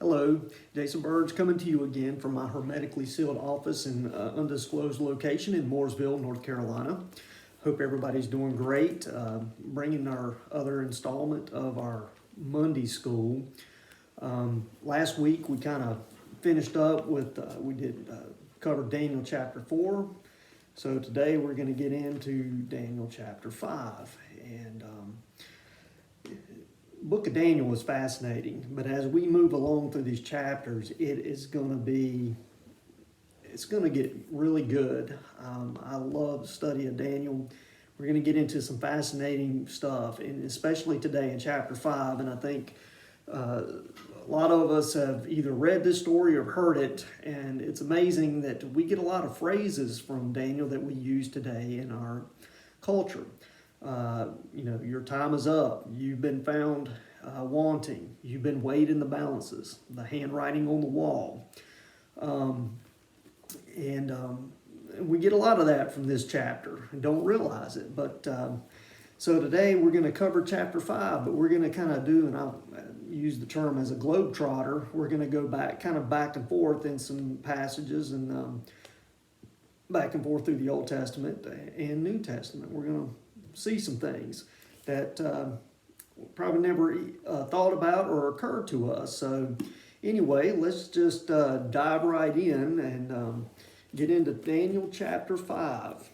Hello, Jason Burge coming to you again from my hermetically sealed office in undisclosed location in Mooresville, North Carolina. Hope everybody's doing great. Bringing our other installment of our Monday school. Last week we kind of finished up with, we did cover Daniel chapter 4. So today we're going to get into Daniel chapter 5. And book of Daniel is fascinating, but as we move along through these chapters, it's going to get really good. I love the study of Daniel. We're going to get into some fascinating stuff, and especially today in chapter 5. And I think a lot of us have either read this story or heard it, and it's amazing that we get a lot of phrases from Daniel that we use today in our culture. Your time is up. You've been found wanting. You've been weighed in the balances. The handwriting on the wall. And we get a lot of that from this chapter and don't realize it. But so today we're going to cover chapter 5, but we're going to kind of do, and I'll use the term as a globetrotter. We're going to go back and forth in some passages and back and forth through the Old Testament and New Testament. We're going to see some things that probably never thought about or occurred to us. So anyway, let's just dive right in and get into Daniel chapter 5.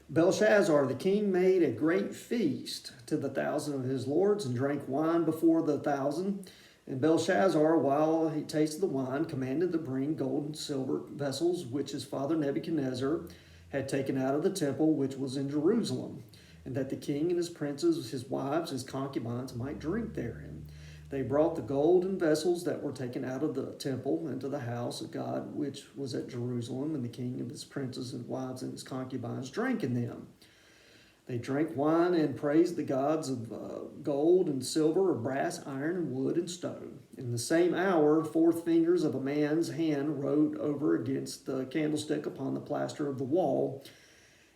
Belshazzar the king made a great feast to the 1,000 of his lords and drank wine before the 1,000. And Belshazzar, while he tasted the wine, commanded to bring gold and silver vessels, which his father Nebuchadnezzar had taken out of the temple which was in Jerusalem, and that the king and his princes, his wives, his concubines might drink therein. They brought the golden vessels that were taken out of the temple into the house of God which was at Jerusalem, and the king and his princes and wives and his concubines drank in them. They drank wine and praised the gods of gold and silver, of brass, iron, and wood, and stone. In the same hour, 4 fingers of a man's hand wrote over against the candlestick upon the plaster of the wall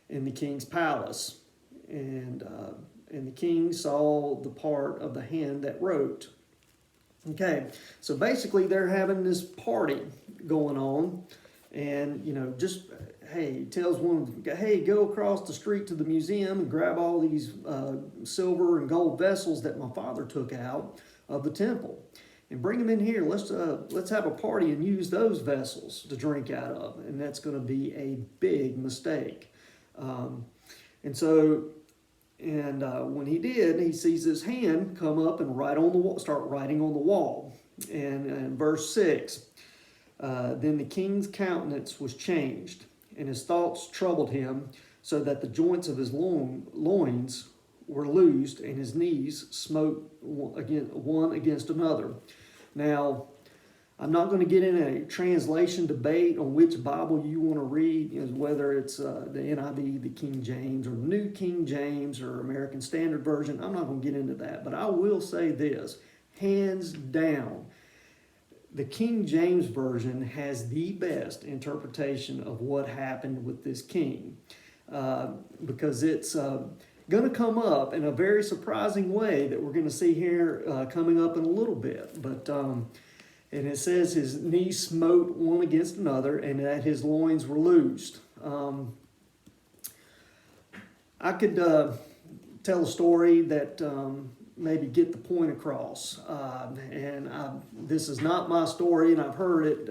in the king's palace. And the king saw the part of the hand that wrote. Okay, so basically they're having this party going on. And, he tells one, hey, go across the street to the museum and grab all these silver and gold vessels that my father took out of the temple and bring them in here. Let's have a party and use those vessels to drink out of. And that's going to be a big mistake. When he did, he sees his hand come up and start writing on the wall. And verse 6, then the king's countenance was changed, and his thoughts troubled him, so that the joints of his loins were loosed, and his knees smote one against another. Now, I'm not going to get in a translation debate on which Bible you want to read, whether it's the NIV, the King James, or the New King James, or American Standard Version. I'm not going to get into that, but I will say this, hands down, the King James Version has the best interpretation of what happened with this king, because it's going to come up in a very surprising way that we're going to see here coming up in a little bit. But and it says his knees smote one against another, and that his loins were loosed. I could tell a story that maybe get the point across. This is not my story, and I've heard it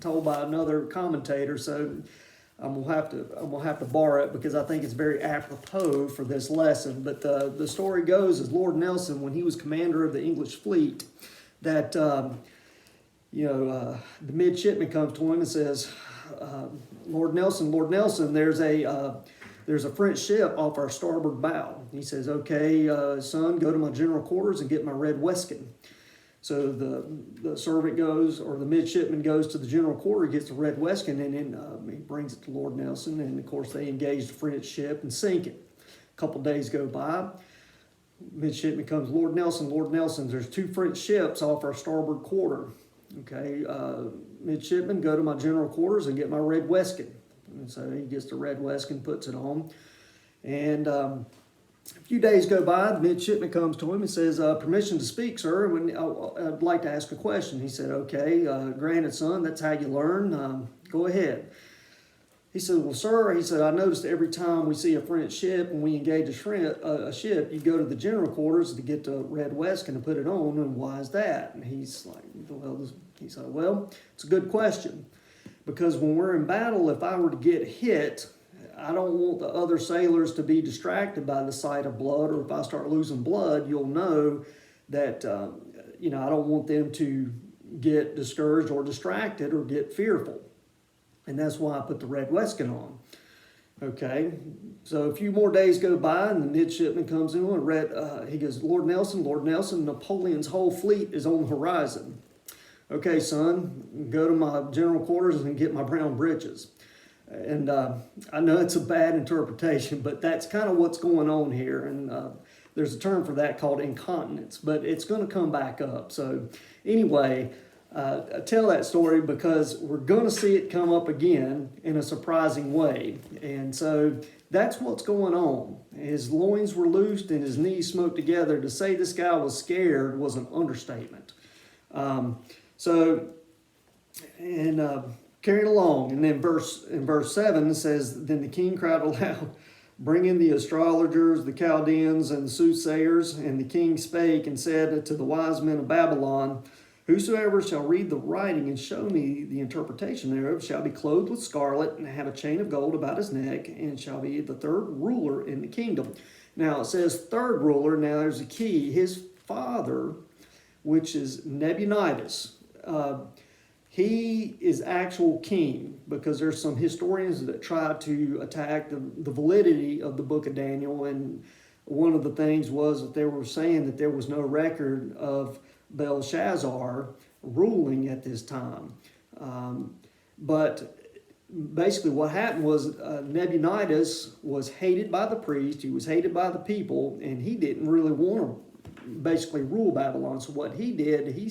told by another commentator, so I'm gonna have to borrow it because I think it's very apropos for this lesson. But the story goes as Lord Nelson, when he was commander of the English fleet, that the midshipman comes to him and says, Lord Nelson, there's a French ship off our starboard bow. He says, okay, son, go to my general quarters and get my red waistcoat. So the servant goes, or the midshipman goes to the general quarter, gets the red waistcoat, and then he brings it to Lord Nelson. And of course, they engage the French ship and sink it. A couple days go by. Midshipman comes, Lord Nelson, there's 2 French ships off our starboard quarter. Okay, midshipman, go to my general quarters and get my red waistcoat. And so he gets the red waistcoat and puts it on. And A few days go by, the midshipman comes to him and says, permission to speak, sir. I'd like to ask a question. He said, okay, granted, son, that's how you learn. Go ahead. He said, well, sir, he said, I noticed every time we see a French ship and we engage a ship, you go to the general quarters to get the red waistcoat and put it on, and why is that? And he's like, he said, well, it's a good question. Because when we're in battle, if I were to get hit, I don't want the other sailors to be distracted by the sight of blood, or if I start losing blood, you'll know that, I don't want them to get discouraged or distracted or get fearful. And that's why I put the red waistcoat on. Okay, so a few more days go by, and the midshipman comes in and he goes, Lord Nelson, Napoleon's whole fleet is on the horizon. Okay, son, go to my general quarters and get my brown breeches. And I know it's a bad interpretation, but that's kind of what's going on here. And there's a term for that called incontinence, but it's going to come back up. So anyway, I tell that story because we're going to see it come up again in a surprising way. And so that's what's going on. His loins were loosed and his knees smote together. To say this guy was scared was an understatement. Carried along, and then in verse 7 it says, then the king cried aloud, bring in the astrologers, the Chaldeans, and the soothsayers. And the king spake and said to the wise men of Babylon, whosoever shall read the writing and show me the interpretation thereof shall be clothed with scarlet and have a chain of gold about his neck, and shall be the third ruler in the kingdom. Now it says third ruler. Now there's a key. His father, which is Nebuchadnezzar, he is actual king, because there's some historians that try to attack the validity of the book of Daniel. And one of the things was that they were saying that there was no record of Belshazzar ruling at this time. But basically what happened was Nebuchadnezzar was hated by the priest, he was hated by the people, and he didn't really want to basically rule Babylon. So what he did, he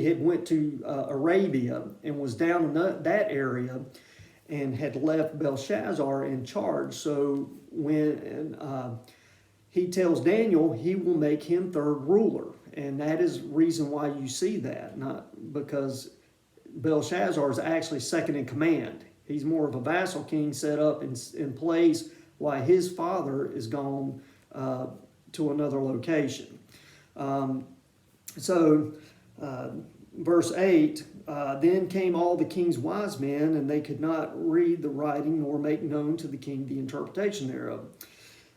had went to Arabia and was down in that area and had left Belshazzar in charge. So when he tells Daniel he will make him third ruler, and that is the reason why you see that, not because Belshazzar is actually second in command. He's more of a vassal king set up in place while his father is gone to another location. Verse 8, then came all the king's wise men, and they could not read the writing nor make known to the king the interpretation thereof.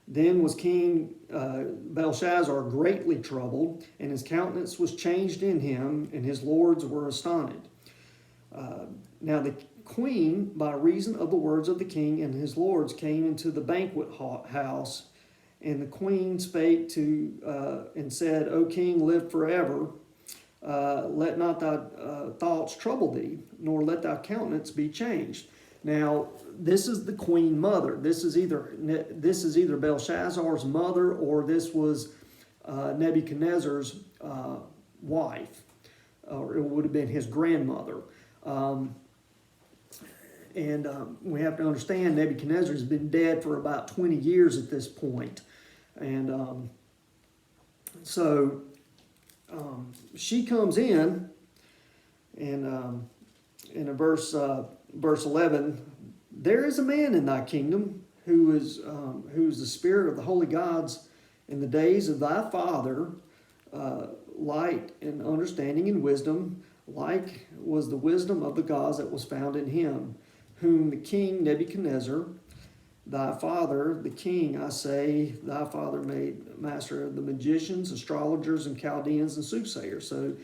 Then was King Belshazzar greatly troubled, and his countenance was changed in him, and his lords were astonished. Now the queen, by reason of the words of the king and his lords, came into the banquet house, and the queen spake and said, O king, live forever. Let not thy thoughts trouble thee, nor let thy countenance be changed. Now, this is the queen mother. This is either Belshazzar's mother, or this was Nebuchadnezzar's wife, or it would have been his grandmother. We have to understand Nebuchadnezzar has been dead for about 20 years at this point. And she comes in, and in verse 11, there is a man in thy kingdom who is the spirit of the holy gods in the days of thy father, light and understanding and wisdom, like was the wisdom of the gods that was found in him, whom the king Nebuchadnezzar, thy father, the king, I say, thy father made master of the magicians, astrologers, and Chaldeans, and soothsayers. So,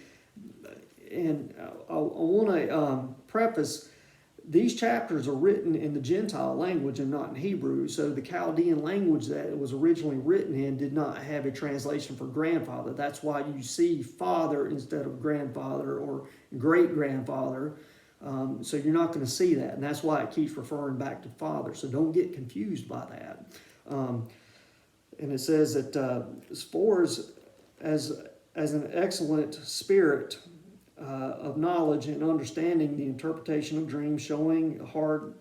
and I want to preface, these chapters are written in the Gentile language and not in Hebrew. So the Chaldean language that it was originally written in did not have a translation for grandfather. That's why you see father instead of grandfather or great-grandfather. So you're not going to see that, and that's why it keeps referring back to father. So don't get confused by that. And it says that as far as an excellent spirit of knowledge and understanding the interpretation of dreams, showing hard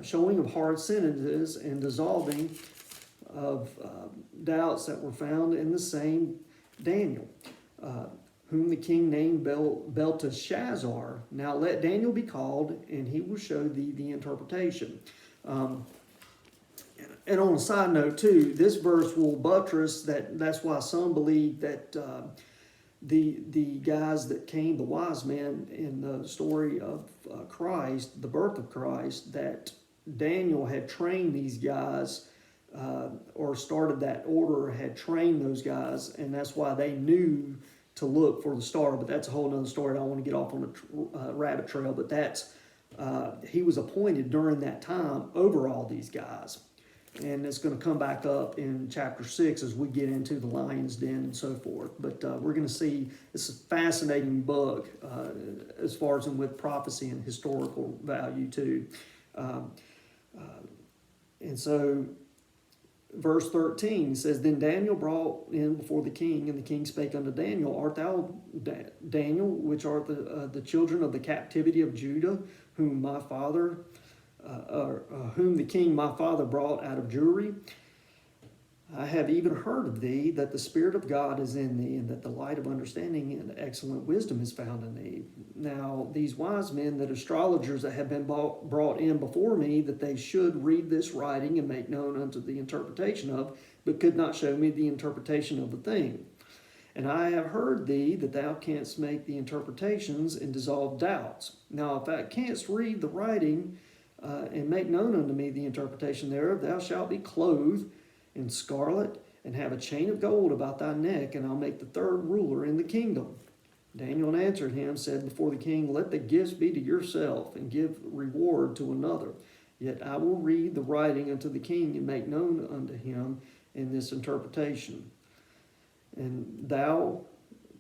showing of hard sentences and dissolving of doubts that were found in the same Daniel, whom the king named Belteshazzar. Now let Daniel be called, and he will show thee the interpretation. And on a side note too, this verse will buttress that. That's why some believe that the guys that came, the wise men in the story of Christ, the birth of Christ, that Daniel had trained these guys, or started that order, had trained those guys, and that's why they knew to look for the star. But that's a whole other story. I don't want to get off on a rabbit trail, but that's he was appointed during that time over all these guys. And it's going to come back up in chapter 6 as we get into the lion's den and so forth. But we're going to see it's a fascinating book as far as with prophecy and historical value too. And so verse 13 says, Then Daniel brought in before the king, and the king spake unto Daniel, Art thou Daniel, which art the children of the captivity of Judah, whom my father... whom the king my father brought out of Jewry? I have even heard of thee, that the Spirit of God is in thee, and that the light of understanding and excellent wisdom is found in thee. Now these wise men, that astrologers that have been brought in before me, that they should read this writing and make known unto the interpretation of, but could not show me the interpretation of the thing. And I have heard thee, that thou canst make the interpretations and dissolve doubts. Now if thou canst read the writing, and make known unto me the interpretation thereof, thou shalt be clothed in scarlet, and have a chain of gold about thy neck, and I'll make the third ruler in the kingdom. Daniel answered him, said before the king, Let the gifts be to yourself, and give reward to another. Yet I will read the writing unto the king, and make known unto him in this interpretation. And thou,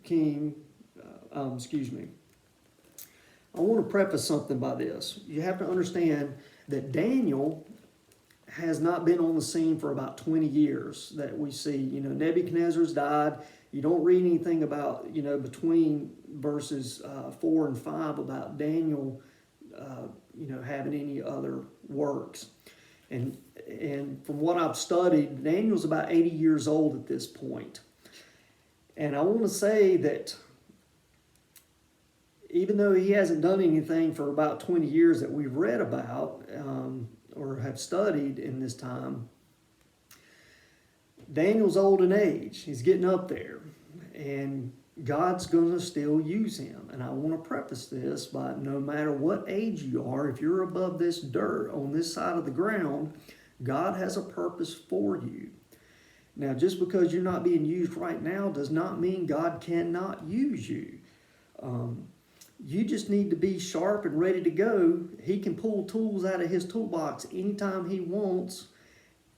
king, I want to preface something by this. You have to understand that Daniel has not been on the scene for about 20 years that we see. Nebuchadnezzar's died. You don't read anything about, between verses 4 and 5 about Daniel, having any other works. And from what I've studied, Daniel's about 80 years old at this point. And I want to say that even though he hasn't done anything for about 20 years that we've read about or have studied in this time, Daniel's old in age. He's getting up there. And God's going to still use him. And I want to preface this by no matter what age you are, if you're above this dirt on this side of the ground, God has a purpose for you. Now, just because you're not being used right now does not mean God cannot use you. You just need to be sharp and ready to go. He can pull tools out of his toolbox anytime he wants.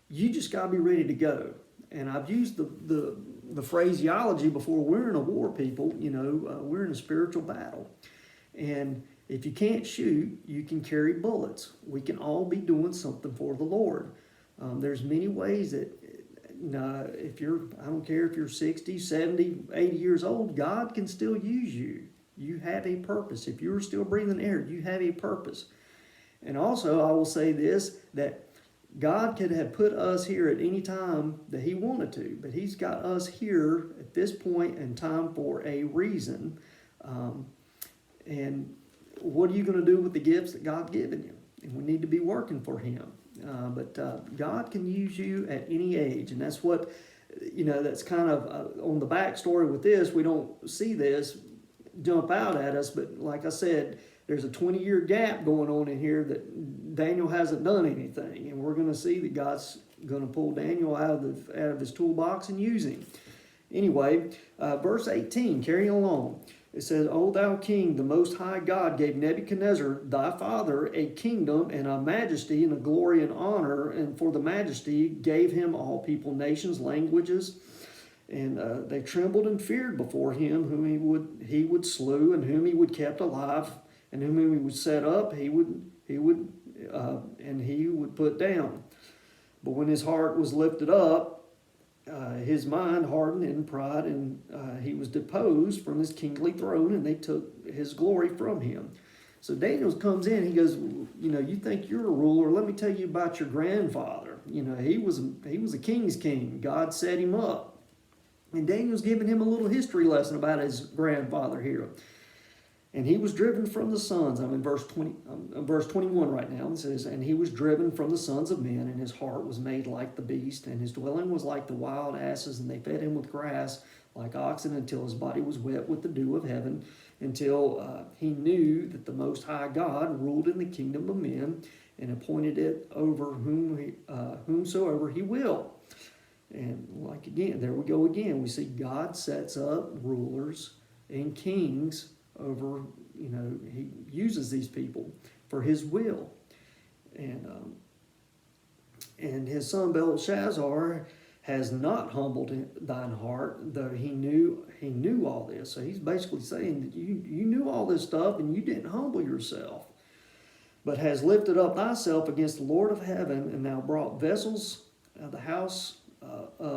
You just got to be ready to go. And I've used the phraseology before. We're in a war, people. We're in a spiritual battle. And if you can't shoot, you can carry bullets. We can all be doing something for the Lord. There's many ways that, I don't care if you're 60, 70, 80 years old, God can still use you. You have a purpose. If you're still breathing air, you have a purpose. And also, I will say this, that God could have put us here at any time that he wanted to, but he's got us here at this point in time for a reason. And what are you going to do with the gifts that God's given you? And we need to be working for him. But God can use you at any age. And that's what, that's kind of on the backstory with this. We don't see this jump out at us, but like I said, there's a 20-year gap going on in here that Daniel hasn't done anything, and we're going to see that God's going to pull Daniel out of his toolbox and use him. Anyway, verse 18, carrying along, it says, O thou king, the most high God gave Nebuchadnezzar thy father a kingdom and a majesty and a glory and honor, and for the majesty gave him all people, nations, languages. And they trembled and feared before him, whom he would slew, and whom he would kept alive, and whom he would set up, he would put down. But when his heart was lifted up, his mind hardened in pride, and he was deposed from his kingly throne, and they took his glory from him. So Daniel comes in, he goes, you think you're a ruler, let me tell you about your grandfather. He was a king's king. God set him up. And Daniel's giving him a little history lesson about his grandfather here. And he was driven from the sons. I'm in verse 21 right now. It says, and he was driven from the sons of men, and his heart was made like the beast, and his dwelling was like the wild asses, and they fed him with grass like oxen until his body was wet with the dew of heaven, until he knew that the Most High God ruled in the kingdom of men and appointed it over whomsoever he will. And like again, there we go again. We see God sets up rulers and kings over, he uses these people for his will. And his son Belshazzar has not humbled thine heart, though he knew all this. So he's basically saying that you knew all this stuff and you didn't humble yourself, but has lifted up thyself against the Lord of heaven, and thou brought vessels of the house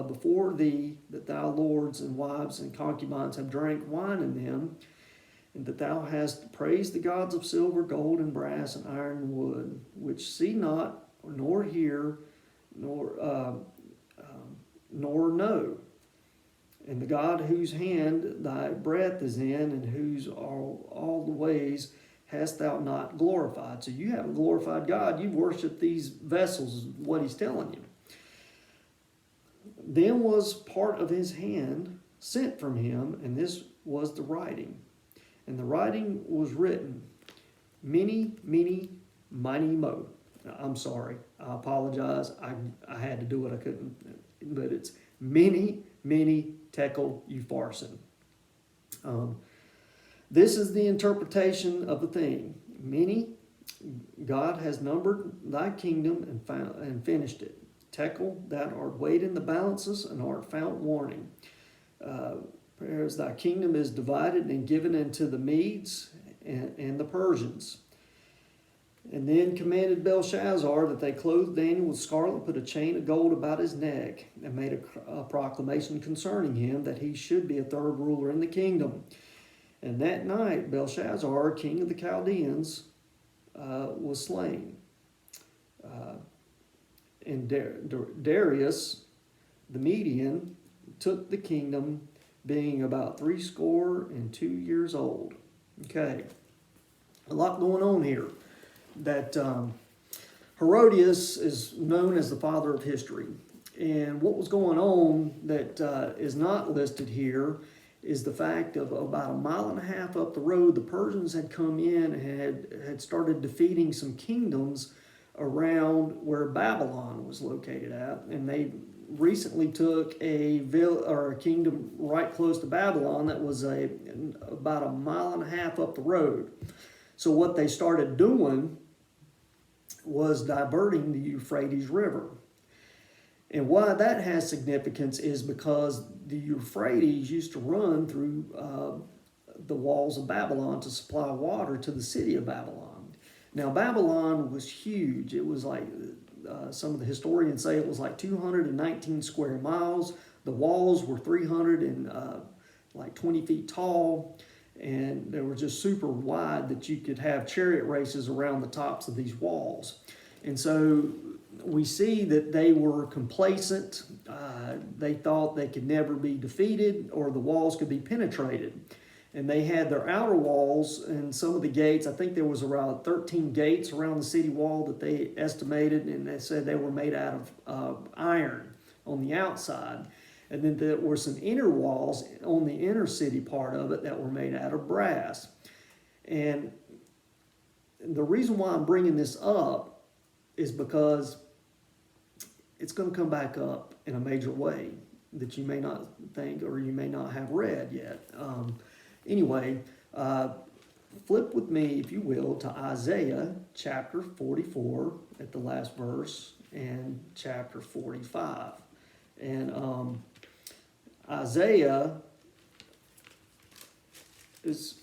before thee, that thy lords and wives and concubines have drank wine in them, and that thou hast praised the gods of silver, gold, and brass, and iron, and wood, which see not, nor hear, nor know. And the God whose hand thy breath is in, and whose all the ways hast thou not glorified. So you haven't glorified God. You've worshipped these vessels, is what he's telling you. Then was part of his hand sent from him, and this was the writing. And the writing was written, many, many, mighty mo. I'm sorry. I apologize. I had to do it. I couldn't. But it's many, many tekel upharsin. This is the interpretation of the thing. Many, God has numbered thy kingdom and finished it. Tekel, that art weighed in the balances and art found warning. Whereas thy kingdom is divided and given into the Medes and the Persians. And then commanded Belshazzar that they clothed Daniel with scarlet, put a chain of gold about his neck, and made a proclamation concerning him that he should be a third ruler in the kingdom. And that night Belshazzar, king of the Chaldeans, was slain. And Darius, the Median, took the kingdom, being about 62 years old. Okay, a lot going on here. That Herodias is known as the father of history. And what was going on that is not listed here is the fact of about 1.5 miles up the road, the Persians had come in and had started defeating some kingdoms around where Babylon was located at. And they recently took a kingdom right close to Babylon that was about 1.5 miles up the road. So what they started doing was diverting the Euphrates River. And why that has significance is because the Euphrates used to run through the walls of Babylon to supply water to the city of Babylon. Now, Babylon was huge. It was like, some of the historians say it was like 219 square miles. The walls were 320 feet tall. And they were just super wide that you could have chariot races around the tops of these walls. And so we see that they were complacent. They thought they could never be defeated or the walls could be penetrated. And they had their outer walls and some of the gates. I think there was around 13 gates around the city wall that they estimated, and they said they were made out of iron on the outside. And then there were some inner walls on the inner city part of it that were made out of brass. And the reason why I'm bringing this up is because it's going to come back up in a major way that you may not think or you may not have read yet. Anyway, flip with me, if you will, to Isaiah chapter 44 at the last verse and chapter 45. And Isaiah is,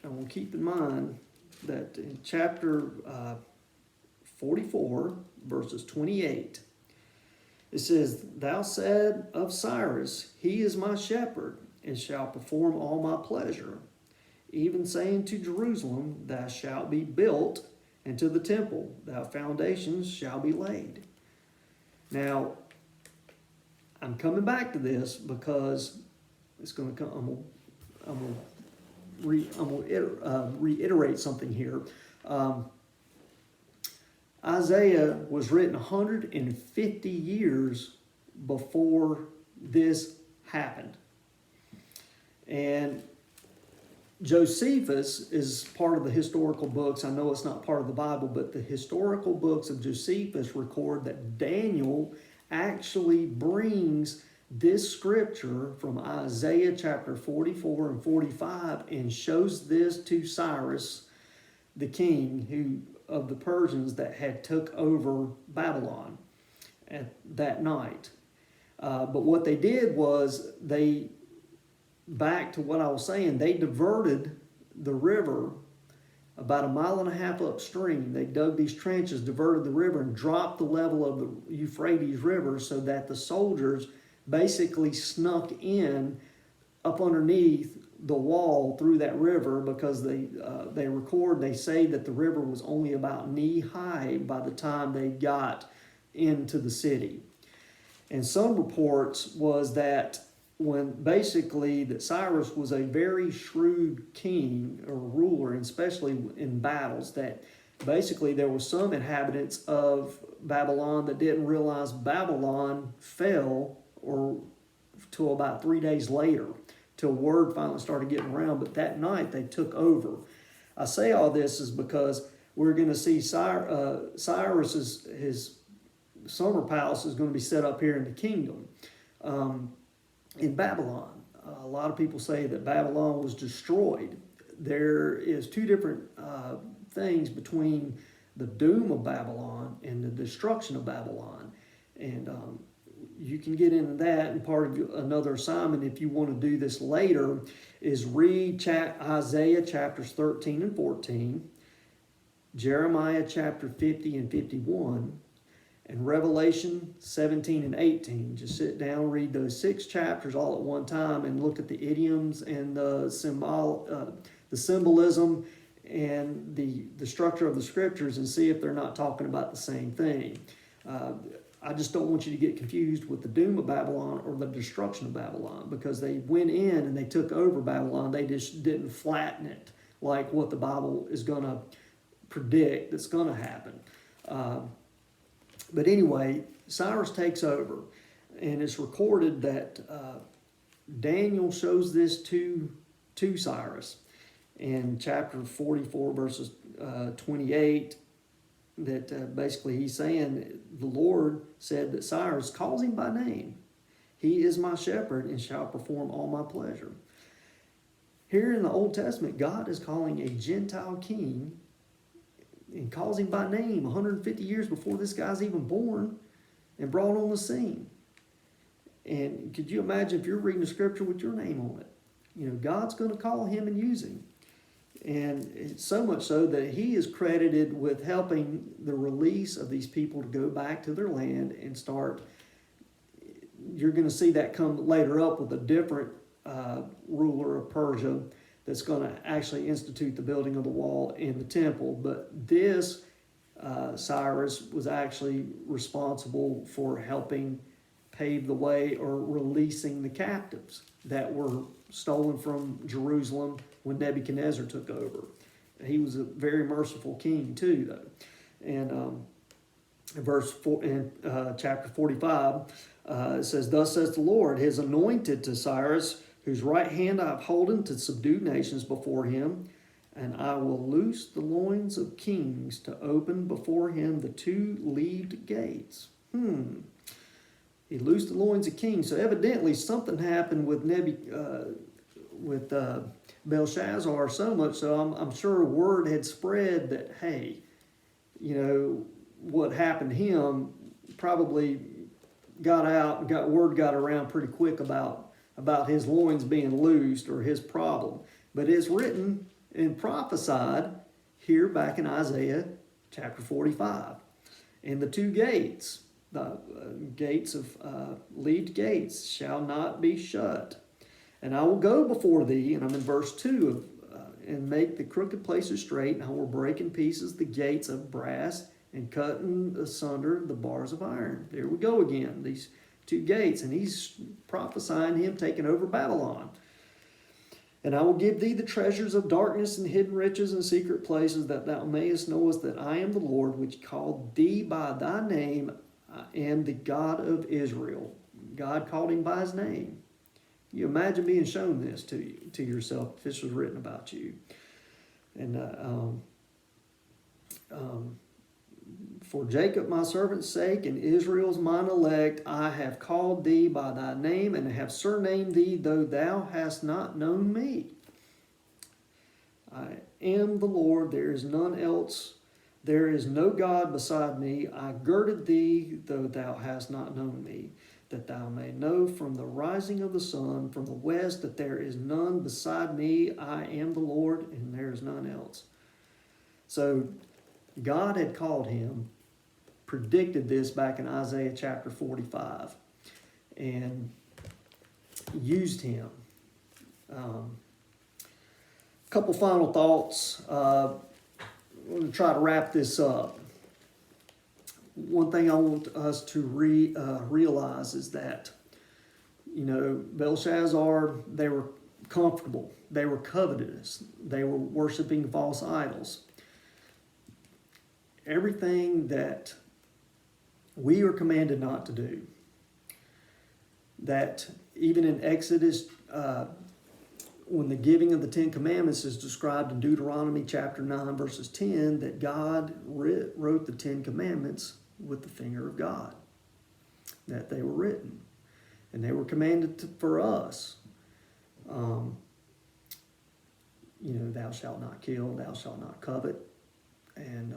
and we'll keep in mind that in chapter 44, verses 28, it says, Thou said of Cyrus, He is my shepherd, and shall perform all my pleasure. even saying to Jerusalem, thou shalt be built, and to the temple, thy foundations shall be laid. Now, I'm coming back to this because it's going to come. I'm going to reiterate something here. Isaiah was written 150 years before this happened. And Josephus is part of the historical books. I know it's not part of the Bible, but the historical books of Josephus record that Daniel actually brings this scripture from Isaiah chapter 44 and 45 and shows this to Cyrus, the king of the Persians that had took over Babylon at that night. But what they did was back to what I was saying, they diverted the river about 1.5 miles upstream. They dug these trenches, diverted the river, and dropped the level of the Euphrates River so that the soldiers basically snuck in up underneath the wall through that river, because they say that the river was only about knee high by the time they got into the city. And some reports was that that Cyrus was a very shrewd king or ruler, and especially in battles, that basically there were some inhabitants of Babylon that didn't realize Babylon fell or till about 3 days later, till word finally started getting around. But that night they took over. I say all this is because we're going to see Cyrus's his summer palace is going to be set up here in the kingdom. In Babylon, a lot of people say that Babylon was destroyed. There is two different things between the doom of Babylon and the destruction of Babylon. And you can get into that, and part of another assignment, if you want to do this later, is read Isaiah chapters 13 and 14, Jeremiah chapter 50 and 51, and Revelation 17 and 18. Just sit down, read those 6 chapters all at one time, and look at the idioms and the symbolism and the structure of the scriptures, and see if they're not talking about the same thing. I just don't want you to get confused with the doom of Babylon or the destruction of Babylon, because they went in and they took over Babylon. They just didn't flatten it like what the Bible is going to predict that's going to happen. But anyway, Cyrus takes over, and it's recorded that Daniel shows this to Cyrus in chapter 44, verses 28, that basically he's saying, the Lord said that Cyrus calls him by name. He is my shepherd and shall perform all my pleasure. Here in the Old Testament, God is calling a Gentile king and calls him by name 150 years before this guy's even born and brought on the scene. And could you imagine if you're reading the scripture with your name on it? You know, God's going to call him and use him. And it's so much so that he is credited with helping the release of these people to go back to their land and start. You're going to see that come later up with a different ruler of Persia that's going to actually institute the building of the wall and the temple. But this Cyrus was actually responsible for helping pave the way or releasing the captives that were stolen from Jerusalem when Nebuchadnezzar took over. He was a very merciful king too, though. And in chapter 45, it says, "Thus says the Lord, his anointed to Cyrus, whose right hand I have holden to subdue nations before him, and I will loose the loins of kings to open before him the 2 leaved gates." He loosed the loins of kings. So evidently something happened with Belshazzar, so much so I'm sure word had spread that, hey, you know, what happened to him probably got out, word got around pretty quick about his loins being loosed or his problem. But it's written and prophesied here back in Isaiah chapter 45. And the 2 gates, the gates of leaved gates, shall not be shut. And I will go before thee, and I'm in verse 2 and make the crooked places straight, and I will break in pieces the gates of brass and cut asunder the bars of iron. There we go again, these two gates, and he's prophesying him taking over Babylon. And I will give thee the treasures of darkness and hidden riches and secret places, that thou mayest know that I am the Lord, which called thee by thy name. I am the God of Israel. God called him by his name. You imagine being shown this to yourself if this was written about you. And for Jacob my servant's sake and Israel's mine elect, I have called thee by thy name and have surnamed thee, though thou hast not known me. I am the Lord, there is none else. There is no God beside me. I girded thee, though thou hast not known me, that thou may know from the rising of the sun, from the west, that there is none beside me. I am the Lord, and there is none else. So God had called him, predicted this back in Isaiah chapter 45, and used him. Couple final thoughts. I'm going to try to wrap this up. One thing I want us to realize is that, Belshazzar, they were comfortable. They were covetous. They were worshiping false idols. Everything that we are commanded not to do. That even in Exodus, when the giving of the Ten Commandments is described in Deuteronomy chapter 9, verses 10, that God wrote the Ten Commandments with the finger of God. That they were written. And they were commanded for us. Thou shalt not kill, thou shalt not covet. And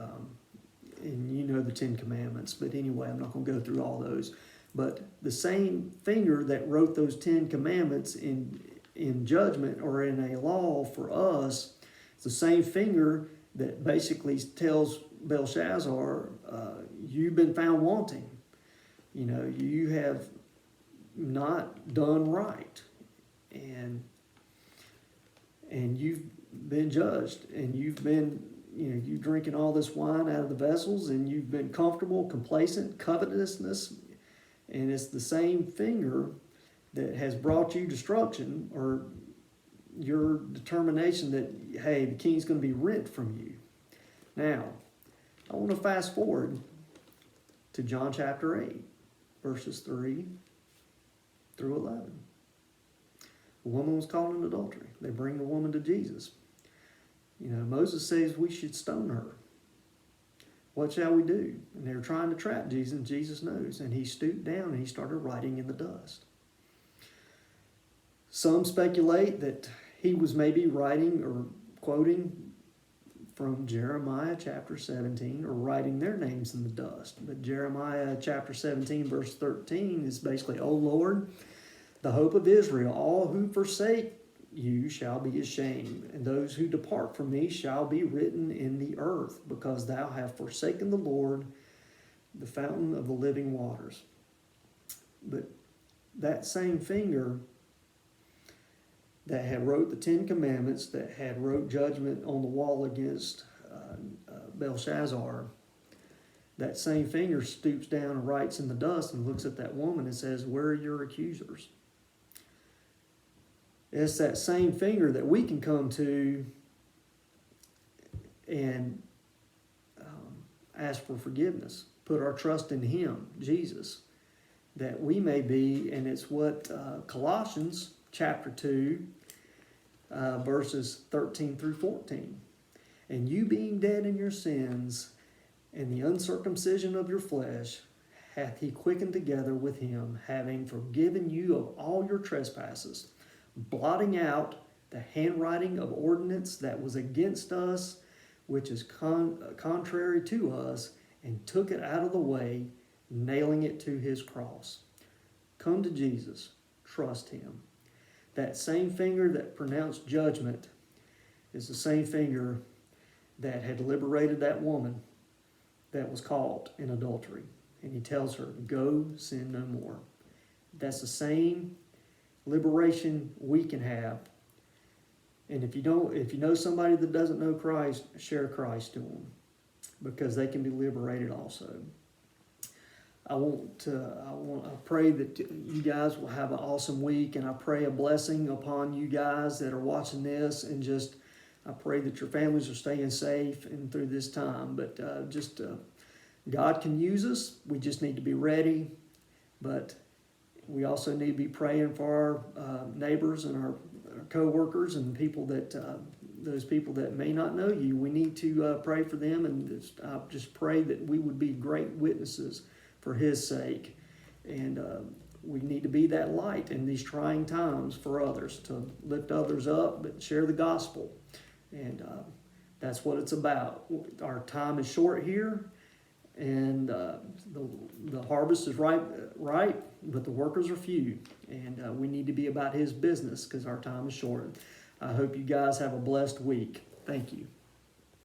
the Ten Commandments. But anyway, I'm not going to go through all those. But the same finger that wrote those Ten Commandments in judgment or in a law for us, it's the same finger that basically tells Belshazzar, you've been found wanting. You have not done right. And you've been judged, and you've been you drinking all this wine out of the vessels, and you've been comfortable, complacent, covetousness, and it's the same finger that has brought you destruction, or your determination that, hey, the king's going to be rent from you. Now, I want to fast forward to John chapter 8, verses 3 through 11. The woman was caught in adultery. They bring the woman to Jesus. Moses says we should stone her. What shall we do? And they're trying to trap Jesus, and Jesus knows. And he stooped down and he started writing in the dust. Some speculate that he was maybe writing or quoting from Jeremiah chapter 17, or writing their names in the dust. But Jeremiah chapter 17, verse 13 is basically, O Lord, the hope of Israel, all who forsake you shall be ashamed, and those who depart from me shall be written in the earth, because thou hast forsaken the Lord, the fountain of the living waters. But that same finger that had wrote the Ten Commandments, that had wrote judgment on the wall against Belshazzar, that same finger stoops down and writes in the dust and looks at that woman and says, where are your accusers? It's that same finger that we can come to and ask for forgiveness. Put our trust in him, Jesus, that we may be, and it's what Colossians chapter 2, verses 13 through 14. And you being dead in your sins and the uncircumcision of your flesh, hath he quickened together with him, having forgiven you of all your trespasses, blotting out the handwriting of ordinance that was against us, which is contrary to us, and took it out of the way, nailing it to his cross. Come to Jesus. Trust him. That same finger that pronounced judgment is the same finger that had liberated that woman that was caught in adultery. And he tells her, go sin no more. That's the same liberation we can have And if you know somebody that doesn't know Christ, share Christ to them, because they can be liberated also. I pray that you guys will have an awesome week, and I pray a blessing upon you guys that are watching this, and I pray that your families are staying safe and through this time. But God can use us. We just need to be ready. But we also need to be praying for our neighbors and our co-workers and people that those people that may not know you. We need to pray for them, and just pray that we would be great witnesses for His sake. And we need to be that light in these trying times for others, to lift others up, but share the gospel. And that's what it's about. Our time is short here, and the harvest is ripe, but the workers are few. And we need to be about His business, because our time is short. I hope you guys have a blessed week. Thank you.